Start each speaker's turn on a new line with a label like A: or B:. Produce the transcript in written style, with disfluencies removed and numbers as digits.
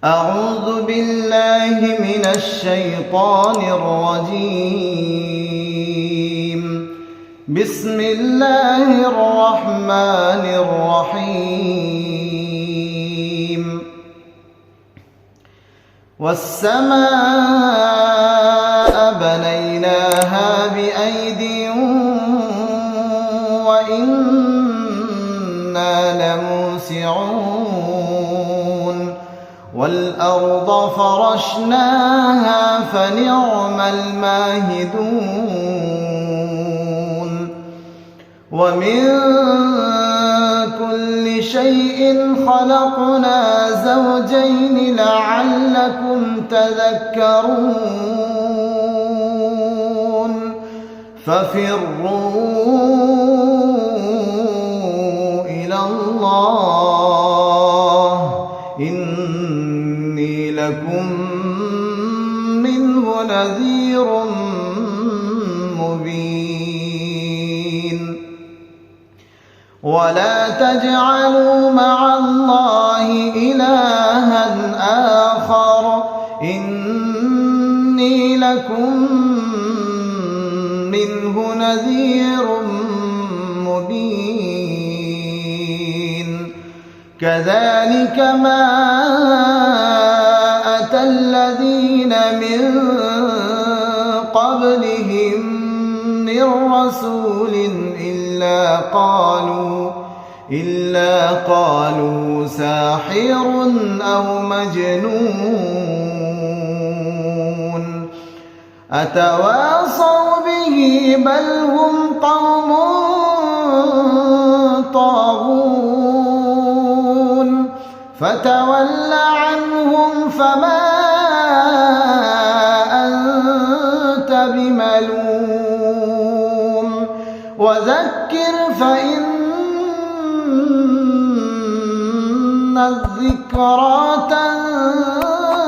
A: أعوذ بالله من الشيطان الرجيم. بسم الله الرحمن الرحيم. والسماء بنيناها بأيد وإنا لموسعون والأرض فرشناها فنعم الماهدون ومن كل شيء خلقنا زوجين لعلكم تذكرون ففروا إلى الله إني لكم منه نذير مبين. ولا تجعلوا مع الله إلها آخر إني لكم منه نذير مبين. كذلك ما أتى الذين من قبلهم من رسول إلا قالوا ساحر أو مجنون أتواصوا به بل هم قوم طاغون فتول عنهم فما أنت بملوم وذكر فإن الذكرى تنفع